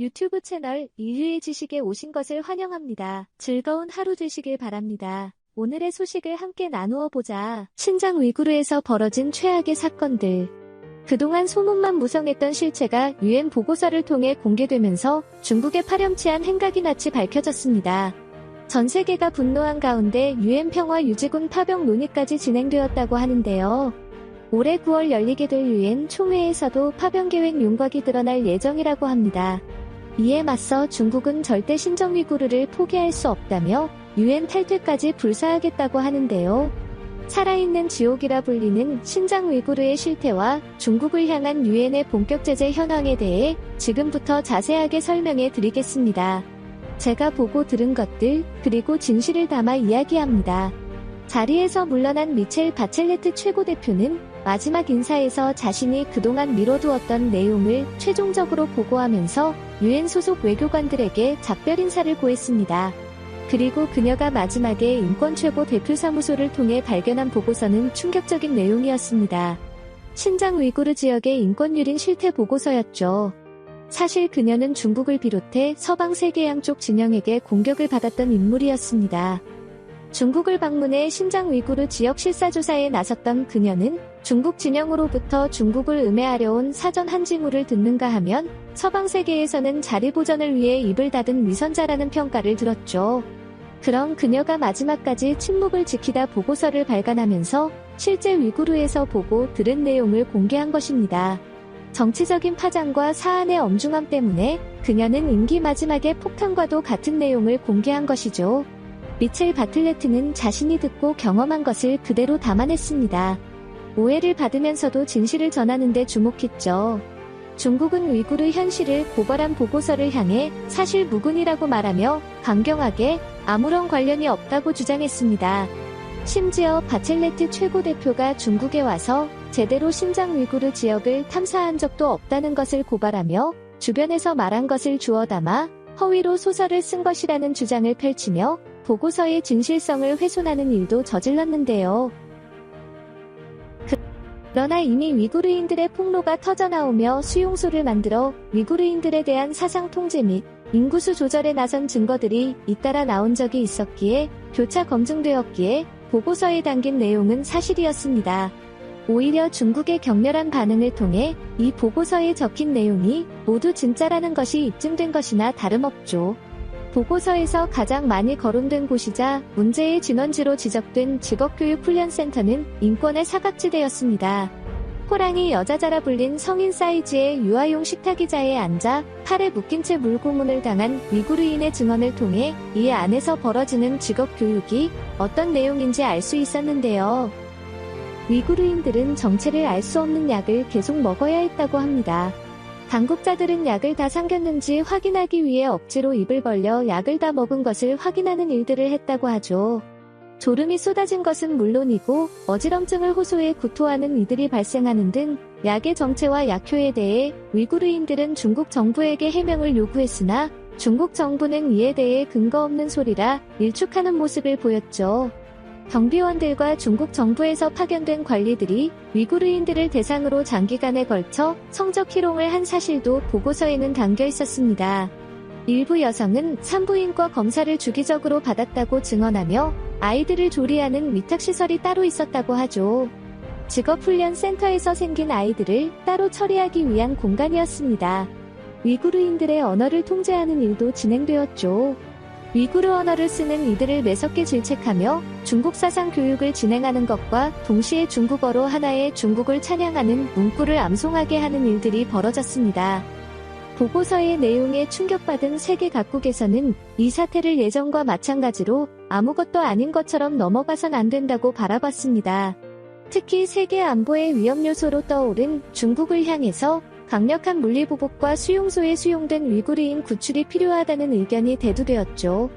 유튜브 채널 인류의 지식에 오신 것을 환영합니다. 즐거운 하루 되시길 바랍니다. 오늘의 소식을 함께 나누어 보자. 신장 위구르에서 벌어진 최악의 사건들. 그동안 소문만 무성했던 실체가 UN 보고서를 통해 공개되면서 중국의 파렴치한 행각이 낯이 밝혀졌습니다. 전 세계가 분노한 가운데 UN 평화유지군 파병 논의까지 진행되었다고 하는데요. 올해 9월 열리게 될 UN 총회에서도 파병 계획 윤곽이 드러날 예정이라고 합니다. 이에 맞서 중국은 절대 신장 위구르를 포기할 수 없다며 UN 탈퇴까지 불사하겠다고 하는데요. 살아있는 지옥이라 불리는 신장 위구르의 실태와 중국을 향한 UN의 본격 제재 현황에 대해 지금부터 자세하게 설명해 드리겠습니다. 제가 보고 들은 것들, 그리고 진실을 담아 이야기합니다. 자리에서 물러난 미첼 바첼레트 최고 대표는 마지막 인사에서 자신이 그동안 미뤄두었던 내용을 최종적으로 보고하면서 UN 소속 외교관들에게 작별 인사를 고했습니다. 그리고 그녀가 마지막에 인권 최고 대표사무소를 통해 발견한 보고서는 충격적인 내용이었습니다. 신장 위구르 지역의 인권 유린 실태 보고서였죠. 사실 그녀는 중국을 비롯해 서방 세계 양쪽 진영에게 공격을 받았던 인물이었습니다. 중국을 방문해 신장 위구르 지역 실사조사에 나섰던 그녀는 중국 진영으로부터 중국을 음해하려온 사전 한 징후를 듣는가 하면 서방 세계에서는 자리 보전을 위해 입을 닫은 위선자라는 평가를 들었죠. 그런 그녀가 마지막까지 침묵을 지키다 보고서를 발간하면서 실제 위구르에서 보고 들은 내용을 공개한 것입니다. 정치적인 파장과 사안의 엄중함 때문에 그녀는 임기 마지막에 폭탄과도 같은 내용을 공개한 것이죠. 미첼 바틀레트는 자신이 듣고 경험한 것을 그대로 담아냈습니다. 오해를 받으면서도 진실을 전하는 데 주목했죠. 중국은 위구르 현실을 고발한 보고서를 향해 사실 무근이라고 말하며 강경하게 아무런 관련이 없다고 주장했습니다. 심지어 바첼레트 최고 대표가 중국에 와서 제대로 신장 위구르 지역을 탐사한 적도 없다는 것을 고발하며 주변에서 말한 것을 주워 담아 허위로 소설을 쓴 것이라는 주장을 펼치며 보고서의 진실성을 훼손하는 일도 저질렀는데요. 그러나 이미 위구르인들의 폭로가 터져나오며 수용소를 만들어 위구르인들에 대한 사상 통제 및 인구수 조절에 나선 증거들이 잇따라 나온 적이 있었기에 교차 검증되었기에 보고서에 담긴 내용은 사실이었습니다. 오히려 중국의 격렬한 반응을 통해 이 보고서에 적힌 내용이 모두 진짜라는 것이 입증된 것이나 다름없죠. 보고서에서 가장 많이 거론된 곳이자 문제의 진원지로 지적된 직업교육훈련센터는 인권의 사각지대였습니다. 호랑이 여자자라 불린 성인 사이즈의 유아용 식탁의자에 앉아 팔에 묶인 채 물고문을 당한 위구르인의 증언을 통해 이 안에서 벌어지는 직업교육이 어떤 내용인지 알 수 있었는데요. 위구르인들은 정체를 알 수 없는 약을 계속 먹어야 했다고 합니다. 당국자들은 약을 다 삼켰는지 확인하기 위해 억지로 입을 벌려 약을 다 먹은 것을 확인하는 일들을 했다고 하죠. 졸음이 쏟아진 것은 물론이고 어지럼증을 호소해 구토하는 이들이 발생하는 등 약의 정체와 약효에 대해 위구르인들은 중국 정부에게 해명을 요구했으나 중국 정부는 이에 대해 근거 없는 소리라 일축하는 모습을 보였죠. 경비원들과 중국 정부에서 파견된 관리들이 위구르인들을 대상으로 장기간에 걸쳐 성적 희롱을 한 사실도 보고서에는 담겨 있었습니다. 일부 여성은 산부인과 검사를 주기적으로 받았다고 증언하며 아이들을 조리하는 위탁시설이 따로 있었다고 하죠. 직업훈련센터에서 생긴 아이들을 따로 처리하기 위한 공간이었습니다. 위구르인들의 언어를 통제하는 일도 진행되었죠. 위구르 언어를 쓰는 이들을 매섭게 질책하며 중국 사상 교육을 진행하는 것과 동시에 중국어로 하나의 중국을 찬양하는 문구를 암송하게 하는 일들이 벌어졌습니다. 보고서의 내용에 충격받은 세계 각국에서는 이 사태를 예전과 마찬가지로 아무것도 아닌 것처럼 넘어가선 안 된다고 바라봤습니다. 특히 세계 안보의 위험 요소로 떠오른 중국을 향해서 강력한 물리보복과 수용소에 수용된 위구르인 구출이 필요하다는 의견이 대두되었죠.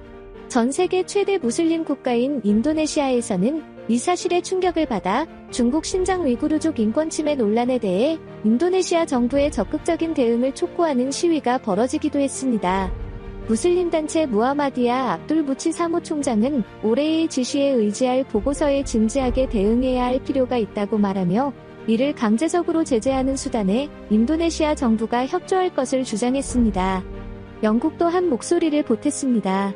전 세계 최대 무슬림 국가인 인도네시아에서는 이 사실에 충격을 받아 중국 신장 위구르족 인권 침해 논란에 대해 인도네시아 정부의 적극적인 대응을 촉구하는 시위가 벌어지기도 했습니다. 무슬림 단체 무하마디아 압둘 무치 사무총장은 올해의 지시에 의지할 보고서에 진지하게 대응해야 할 필요가 있다고 말하며 이를 강제적으로 제재하는 수단에 인도네시아 정부가 협조할 것을 주장했습니다. 영국도 한 목소리를 보탰습니다.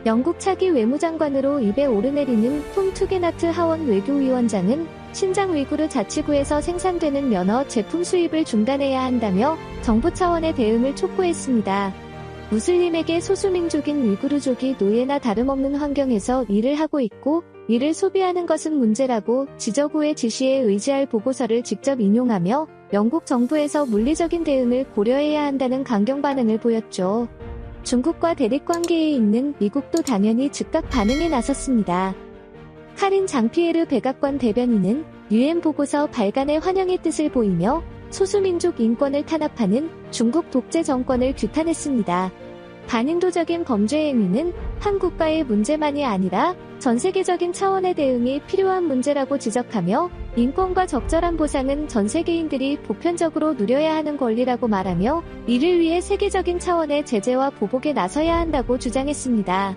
영국 차기 외무장관으로 입에 오르내리는 톰 투게나트 하원 외교위원장은 신장 위구르 자치구에서 생산되는 면허 제품 수입을 중단해야 한다며 정부 차원의 대응을 촉구했습니다. 무슬림에게 소수민족인 위구르족이 노예나 다름없는 환경에서 일을 하고 있고 이를 소비하는 것은 문제라고 지저구의 지시에 의지할 보고서를 직접 인용하며 영국 정부에서 물리적인 대응을 고려해야 한다는 강경 반응을 보였죠. 중국과 대립관계에 있는 미국도 당연히 즉각 반응에 나섰습니다. 카린 장피에르 백악관 대변인은 UN 보고서 발간에 환영의 뜻을 보이며 소수민족 인권을 탄압하는 중국 독재 정권을 규탄했습니다. 반인도적인 범죄 행위는 한 국가의 문제만이 아니라 전 세계적인 차원의 대응이 필요한 문제라고 지적하며 인권과 적절한 보상은 전 세계인들이 보편적으로 누려야 하는 권리라고 말하며 이를 위해 세계적인 차원의 제재와 보복에 나서야 한다고 주장했습니다.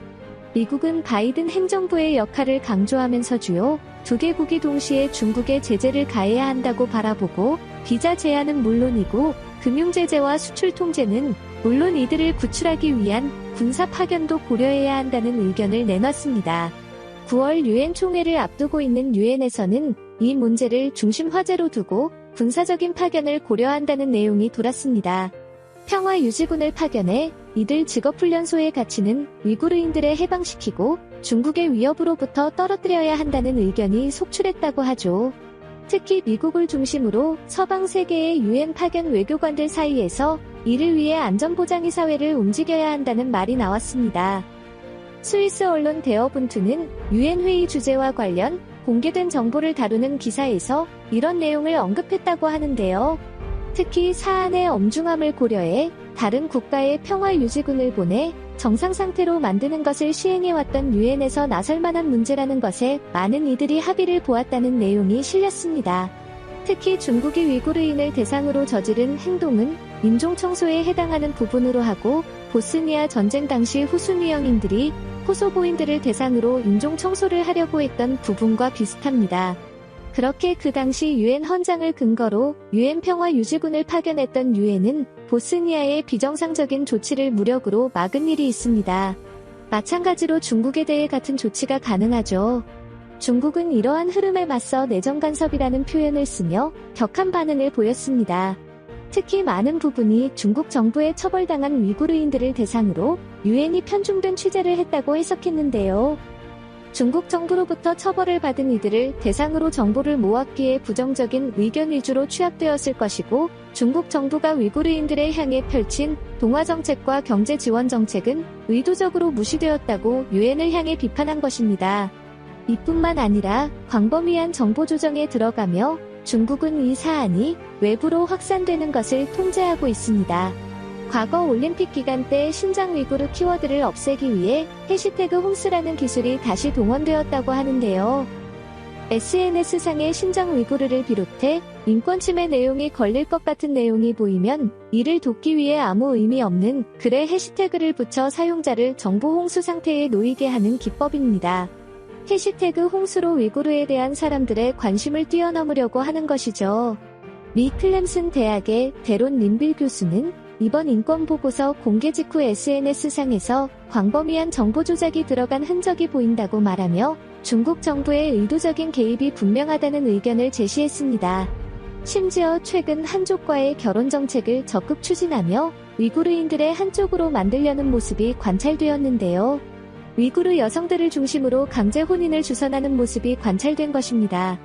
미국은 바이든 행정부의 역할을 강조하면서 주요 두 개국이 동시에 중국에 제재를 가해야 한다고 바라보고 비자 제한은 물론이고 금융 제재와 수출 통제는 물론 이들을 구출하기 위한 군사 파견도 고려해야 한다는 의견을 내놨습니다. 9월 유엔 총회를 앞두고 있는 유엔에서는 이 문제를 중심 화제로 두고 군사적인 파견을 고려한다는 내용이 돌았습니다. 평화유지군을 파견해 이들 직업훈련소에 갇히는 위구르인들을 해방시키고 중국의 위협으로부터 떨어뜨려야 한다는 의견이 속출했다고 하죠. 특히 미국을 중심으로 서방 세계의 유엔 파견 외교관들 사이에서 이를 위해 안전보장이사회를 움직여야 한다는 말이 나왔습니다. 스위스 언론 데어분투는 유엔 회의 주제와 관련 공개된 정보를 다루는 기사에서 이런 내용을 언급했다고 하는데요. 특히 사안의 엄중함을 고려해 다른 국가의 평화유지군을 보내 정상상태로 만드는 것을 시행해왔던 유엔에서 나설 만한 문제라는 것에 많은 이들이 합의를 보았다는 내용이 실렸습니다. 특히 중국이 위구르인을 대상으로 저지른 행동은 인종청소에 해당하는 부분으로 하고 보스니아 전쟁 당시 후순위영인들이 코소보인들을 대상으로 인종청소를 하려고 했던 부분과 비슷합니다. 그렇게 그 당시 유엔 헌장을 근거로 유엔 평화유지군을 파견했던 유엔은 보스니아의 비정상적인 조치를 무력으로 막은 일이 있습니다. 마찬가지로 중국에 대해 같은 조치가 가능하죠. 중국은 이러한 흐름에 맞서 내정 간섭이라는 표현을 쓰며 격한 반응을 보였습니다. 특히 많은 부분이 중국 정부에 처벌당한 위구르인들을 대상으로 유엔이 편중된 취재를 했다고 해석했는데요. 중국 정부로부터 처벌을 받은 이들을 대상으로 정보를 모았기에 부정적인 의견 위주로 취합되었을 것이고 중국 정부가 위구르인들에 향해 펼친 동화정책과 경제지원정책은 의도적으로 무시되었다고 유엔을 향해 비판한 것입니다. 이뿐만 아니라 광범위한 정보조정에 들어가며 중국은 이 사안이 외부로 확산되는 것을 통제하고 있습니다. 과거 올림픽 기간 때 신장 위구르 키워드를 없애기 위해 해시태그 홍스라는 기술이 다시 동원되었다고 하는데요. SNS상의 신장 위구르를 비롯해 인권 침해 내용이 걸릴 것 같은 내용이 보이면 이를 돕기 위해 아무 의미 없는 글에 해시태그를 붙여 사용자를 정보 홍수 상태에 놓이게 하는 기법입니다. 해시태그 홍수로 위구르에 대한 사람들의 관심을 뛰어넘으려고 하는 것이죠. 미 클램슨 대학의 데론 림빌 교수는 이번 인권보고서 공개 직후 SNS상에서 광범위한 정보 조작이 들어간 흔적이 보인다고 말하며 중국 정부의 의도적인 개입이 분명하다는 의견을 제시했습니다. 심지어 최근 한족과의 결혼 정책을 적극 추진하며 위구르인들의 한쪽으로 만들려는 모습이 관찰되었는데요. 위구르 여성들을 중심으로 강제 혼인을 주선하는 모습이 관찰된 것입니다.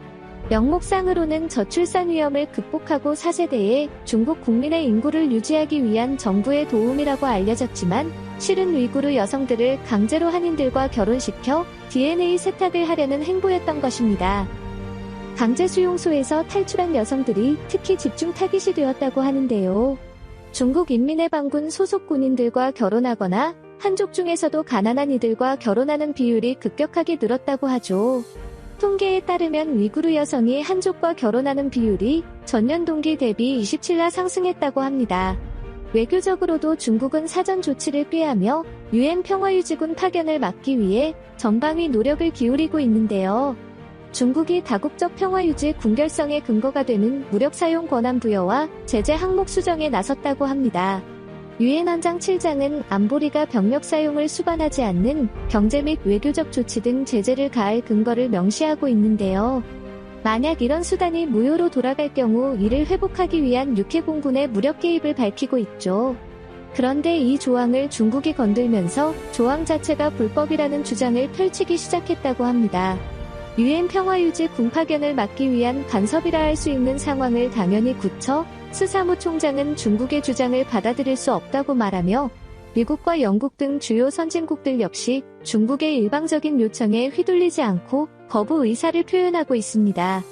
명목상으로는 저출산 위험을 극복하고 4세대의 중국 국민의 인구를 유지하기 위한 정부의 도움이라고 알려졌지만 실은 위구르 여성들을 강제로 한인들과 결혼시켜 DNA 세탁을 하려는 행보였던 것입니다. 강제 수용소에서 탈출한 여성들이 특히 집중 타깃이 되었다고 하는데요. 중국 인민해방군 소속 군인들과 결혼하거나 한족 중에서도 가난한 이들과 결혼하는 비율이 급격하게 늘었다고 하죠. 통계에 따르면 위구르 여성이 한족과 결혼하는 비율이 전년 동기 대비 27나 상승했다고 합니다. 외교적으로도 중국은 사전 조치를 꾀하며 유엔 평화유지군 파견을 막기 위해 전방위 노력을 기울이고 있는데요. 중국이 다국적 평화유지 군결성의 근거가 되는 무력 사용 권한 부여와 제재 항목 수정에 나섰다고 합니다. 유엔 헌장 7장은 안보리가 병력 사용을 수반하지 않는 경제 및 외교적 조치 등 제재를 가할 근거를 명시하고 있는데요. 만약 이런 수단이 무효로 돌아갈 경우 이를 회복하기 위한 육해공군의 무력 개입을 밝히고 있죠. 그런데 이 조항을 중국이 건들면서 조항 자체가 불법이라는 주장을 펼치기 시작했다고 합니다. 유엔 평화유지 군 파견을 막기 위한 간섭이라 할 수 있는 상황을 당연히 구처 스 사무총장은 중국의 주장을 받아들일 수 없다고 말하며 미국과 영국 등 주요 선진국들 역시 중국의 일방적인 요청에 휘둘리지 않고 거부 의사를 표현하고 있습니다.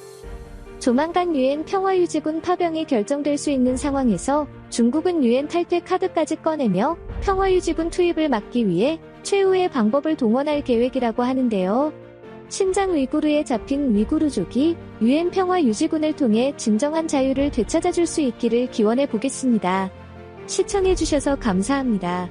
조만간 유엔 평화유지군 파병이 결정될 수 있는 상황에서 중국은 유엔 탈퇴 카드까지 꺼내며 평화유지군 투입을 막기 위해 최후의 방법을 동원할 계획이라고 하는데요. 신장 위구르에 잡힌 위구르족이 유엔 평화유지군을 통해 진정한 자유를 되찾아줄 수 있기를 기원해 보겠습니다. 시청해주셔서 감사합니다.